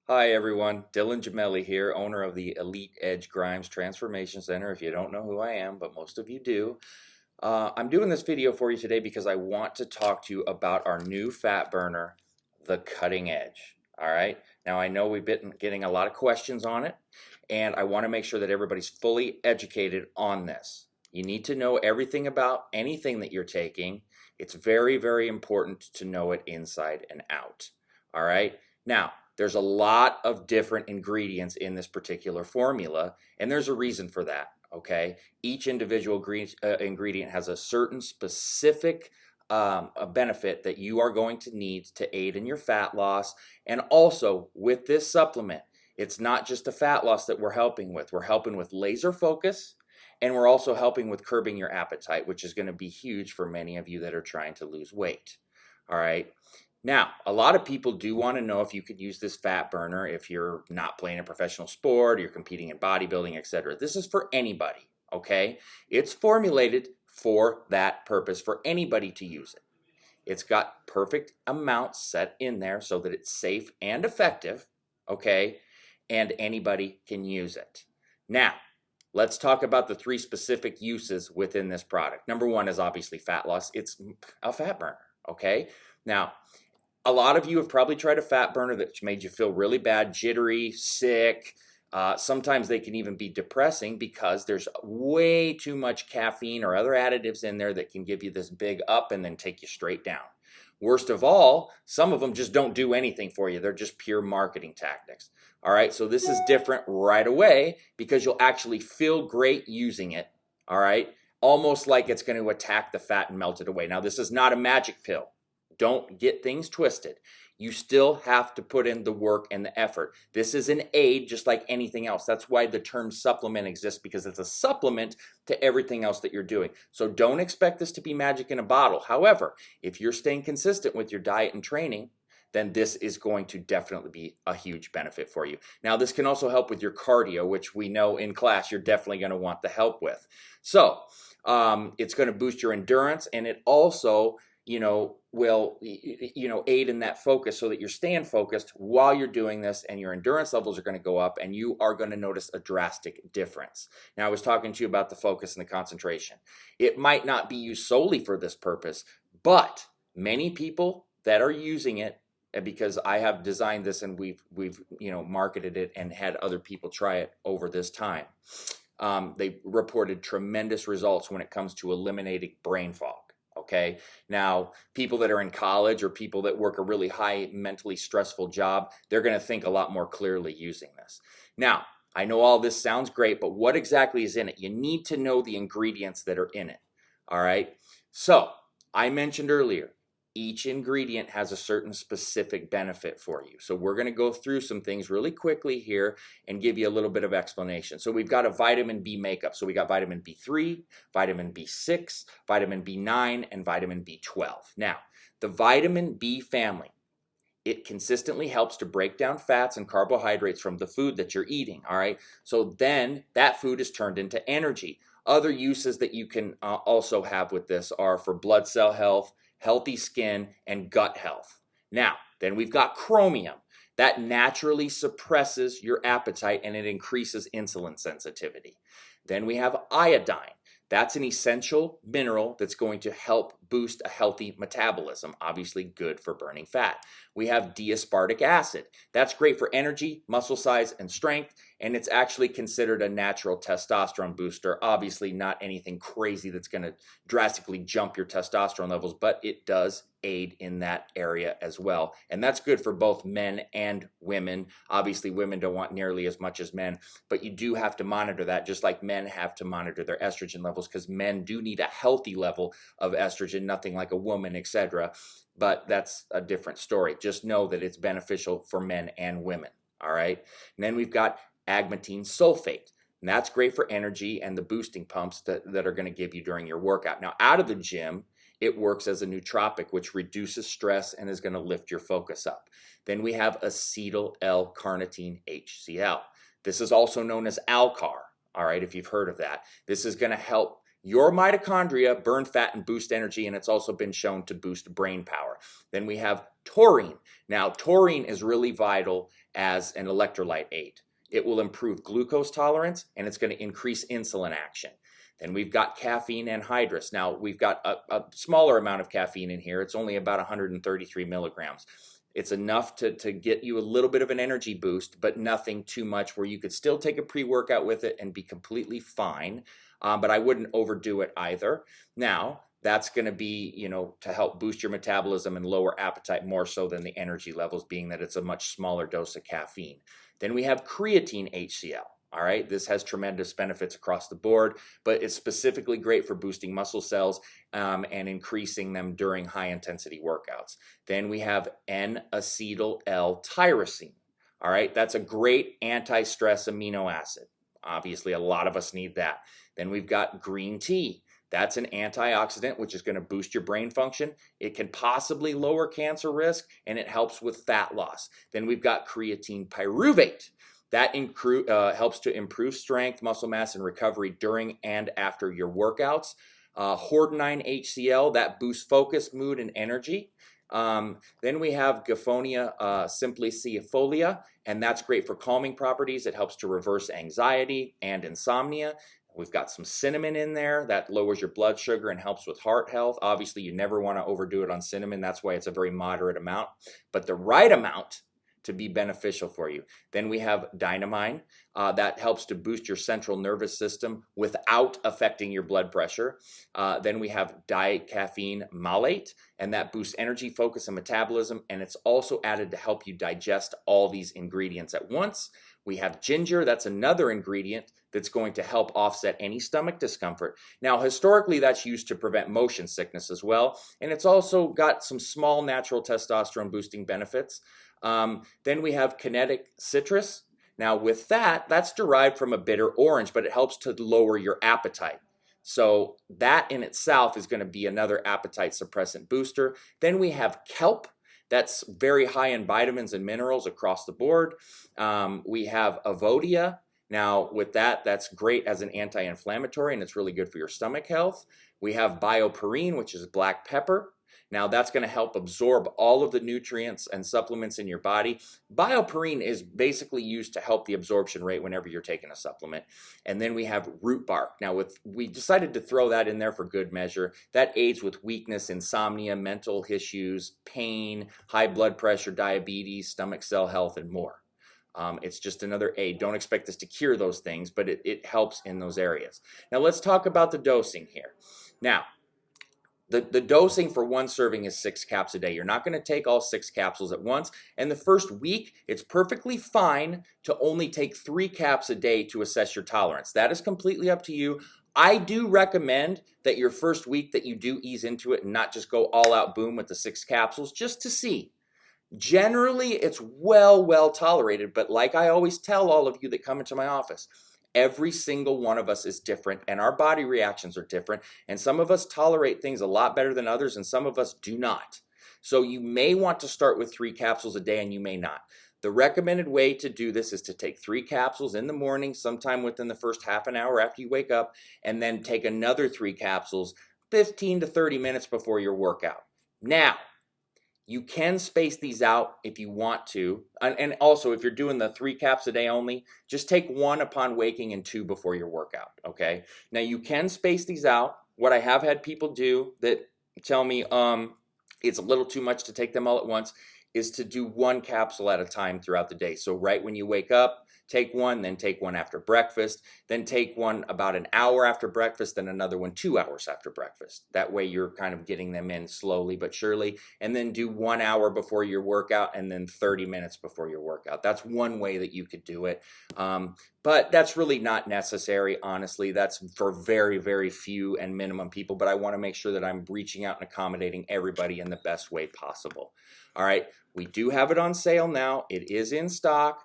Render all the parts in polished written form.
Hi everyone, Dylan Gemelli here, owner of the Elite Edge Grimes Transformation Center. If you don't know who I am, but most of you do, I'm doing this video for you today because I want to talk to you about our new fat burner, the Cutting Edge. All right, now I know we've been getting a lot of questions on it, and I want to make sure that everybody's fully educated on this. You need to know everything about anything that you're taking. It's very, very important to know it inside and out. All right, now there's a lot of different ingredients in this particular formula, and there's a reason for that, okay? Each individual ingredient has a certain specific a benefit that you are going to need to aid in your fat loss. And also with this supplement, it's not just the fat loss that we're helping with. We're helping with laser focus, and we're also helping with curbing your appetite, which is going to be huge for many of you that are trying to lose weight. All right. Now, a lot of people do want to know if you could use this fat burner if you're not playing a professional sport, you're competing in bodybuilding, etc. This is for anybody, okay? It's formulated for that purpose, for anybody to use it. It's got perfect amounts set in there so that it's safe and effective, okay? And anybody can use it. Now, let's talk about the three specific uses within this product. Number one is obviously fat loss. It's a fat burner, okay? Now, a lot of you have probably tried a fat burner that's made you feel really bad, jittery, sick. Sometimes they can even be depressing because there's way too much caffeine or other additives in there that can give you this big up and then take you straight down. Worst of all, some of them just don't do anything for you. They're just pure marketing tactics. All right, so this is different right away because you'll actually feel great using it. All right, almost like it's going to attack the fat and melt it away. Now, this is not a magic pill. Don't get things twisted. You still have to put in the work and the effort. This is an aid just like anything else. That's why the term supplement exists, because it's a supplement to everything else that you're doing. So don't expect this to be magic in a bottle. However, if you're staying consistent with your diet and training, then this is going to definitely be a huge benefit for you. Now, this can also help with your cardio, which we know in class you're definitely going to want the help with. So it's going to boost your endurance, and it also will aid in that focus so that you're staying focused while you're doing this, and your endurance levels are going to go up, and you are going to notice a drastic difference. Now, I was talking to you about the focus and the concentration. It might not be used solely for this purpose, but many people that are using it, because I have designed this and we've marketed it and had other people try it over this time, they reported tremendous results when it comes to eliminating brain fog. Okay, now people that are in college or people that work a really high mentally stressful job, they're going to think a lot more clearly using this. Now, I know all this sounds great, but what exactly is in it? You need to know the ingredients that are in it. All right, so I mentioned earlier, each ingredient has a certain specific benefit for you. So we're going to go through some things really quickly here and give you a little bit of explanation. So we've got a vitamin B makeup. So we got vitamin B3, vitamin B6, vitamin B9, and vitamin B12. Now, the vitamin B family, it consistently helps to break down fats and carbohydrates from the food that you're eating, all right? So then that food is turned into energy. Other uses that you can also have with this are for blood cell health, healthy skin, and gut health. Now, then we've got chromium. That naturally suppresses your appetite and it increases insulin sensitivity. Then we have iodine. That's an essential mineral that's going to help boost a healthy metabolism, obviously good for burning fat. We have D-aspartic acid. That's great for energy, muscle size, and strength, and it's actually considered a natural testosterone booster. Obviously not anything crazy that's going to drastically jump your testosterone levels, but it does aid in that area as well. And that's good for both men and women. Obviously, women don't want nearly as much as men, but you do have to monitor that, just like men have to monitor their estrogen levels, because men do need a healthy level of estrogen, nothing like a woman, etc. But that's a different story. Just know that it's beneficial for men and women. All right. And then we've got agmatine sulfate. And that's great for energy and the boosting pumps that are going to give you during your workout. Now, out of the gym, it works as a nootropic, which reduces stress and is going to lift your focus up. Then we have acetyl L-carnitine HCl. This is also known as Alcar, all right, if you've heard of that. This is going to help Your mitochondria burn fat and boost energy, and it's also been shown to boost brain power. Then we have taurine. Now, taurine is really vital as an electrolyte aid. It will improve glucose tolerance, and it's going to increase insulin action. Then we've got caffeine anhydrous. Now, we've got a smaller amount of caffeine in here. It's only about 133 milligrams. It's enough to get you a little bit of an energy boost, but nothing too much where you could still take a pre-workout with it and be completely fine. But I wouldn't overdo it either. Now, that's going to be, to help boost your metabolism and lower appetite more so than the energy levels, being that it's a much smaller dose of caffeine. Then we have creatine HCl. All right, this has tremendous benefits across the board, but it's specifically great for boosting muscle cells and increasing them during high-intensity workouts. Then we have N-acetyl-L-tyrosine. All right, that's a great anti-stress amino acid. Obviously, a lot of us need that. Then we've got green tea. That's an antioxidant, which is going to boost your brain function. It can possibly lower cancer risk, and it helps with fat loss. Then we've got creatine pyruvate. That helps to improve strength, muscle mass, and recovery during and after your workouts. Hordenine HCl, that boosts focus, mood, and energy. Then we have Gophonia simplicifolia, and that's great for calming properties. It helps to reverse anxiety and insomnia. We've got some cinnamon in there that lowers your blood sugar and helps with heart health. Obviously, you never want to overdo it on cinnamon. That's why it's a very moderate amount, but the right amount to be beneficial for you. Then we have dynamine that helps to boost your central nervous system without affecting your blood pressure. Then we have dicaffeine malate, and that boosts energy, focus, and metabolism, and it's also added to help you digest all these ingredients at once. We have ginger. That's another ingredient that's going to help offset any stomach discomfort. Now, historically, that's used to prevent motion sickness as well, and it's also got some small natural testosterone boosting benefits. Then we have kinetic citrus. Now, with that, that's derived from a bitter orange, but it helps to lower your appetite. So that in itself is going to be another appetite suppressant booster. Then we have kelp. That's very high in vitamins and minerals across the board. We have avodia. Now, with that, that's great as an anti-inflammatory, and it's really good for your stomach health. We have bioperine, which is black pepper. Now, that's going to help absorb all of the nutrients and supplements in your body. Bioperine is basically used to help the absorption rate whenever you're taking a supplement. And then we have root bark. Now, we decided to throw that in there for good measure. That aids with weakness, insomnia, mental issues, pain, high blood pressure, diabetes, stomach cell health, and more. It's just another aid. Don't expect this to cure those things, but it helps in those areas. Now, let's talk about the dosing here. Now, the dosing for one serving is 6 caps a day. You're not going to take all 6 capsules at once. And the first week, it's perfectly fine to only take 3 caps a day to assess your tolerance. That is completely up to you. I do recommend that your first week that you do ease into it and not just go all out boom with the 6 capsules just to see. Generally, it's well tolerated, but like I always tell all of you that come into my office, every single one of us is different, and our body reactions are different, and some of us tolerate things a lot better than others, and some of us do not. So you may want to start with 3 capsules a day, and you may not. The recommended way to do this is to take 3 capsules in the morning, sometime within the first half an hour after you wake up, and then take another 3 capsules 15 to 30 minutes before your workout. Now, you can space these out if you want to. And also, if you're doing the 3 caps a day only, just take 1 upon waking and 2 before your workout, okay? Now, you can space these out. What I have had people do that tell me it's a little too much to take them all at once is to do 1 capsule at a time throughout the day. So right when you wake up, take 1, then take 1 after breakfast, then take 1 about an hour after breakfast, then another 1 2 hours after breakfast. That way you're kind of getting them in slowly but surely, and then do 1 hour before your workout and then 30 minutes before your workout. That's one way that you could do it. But that's really not necessary, honestly. That's for very few and minimum people, but I want to make sure that I'm reaching out and accommodating everybody in the best way possible. All right, we do have it on sale now. It is in stock.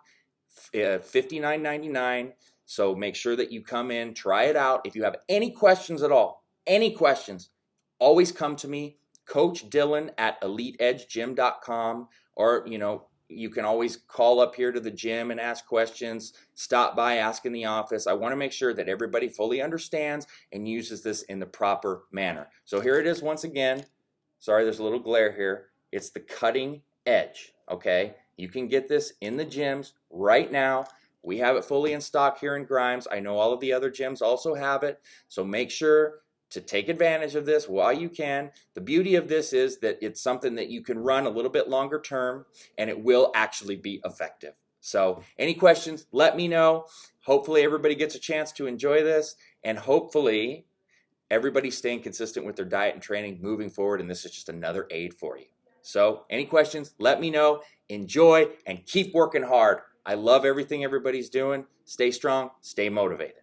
$59.99. So make sure that you come in, try it out. If you have any questions at all, any questions, always come to me, Coach Dylan at EliteEdgeGym.com, or You can always call up here to the gym and ask questions, stop by, ask in the office. I want to make sure that everybody fully understands and uses this in the proper manner. So here it is once again. Sorry, there's a little glare here. It's the Cutting Edge, okay? You can get this in the gyms right now. We have it fully in stock here in Grimes. I know all of the other gyms also have it, so make sure to take advantage of this while you can. The beauty of this is that it's something that you can run a little bit longer term, and it will actually be effective. So any questions, let me know. Hopefully everybody gets a chance to enjoy this, and hopefully everybody's staying consistent with their diet and training moving forward, and this is just another aid for you. So any questions, let me know. Enjoy and keep working hard. I love everything everybody's doing. Stay strong, stay motivated.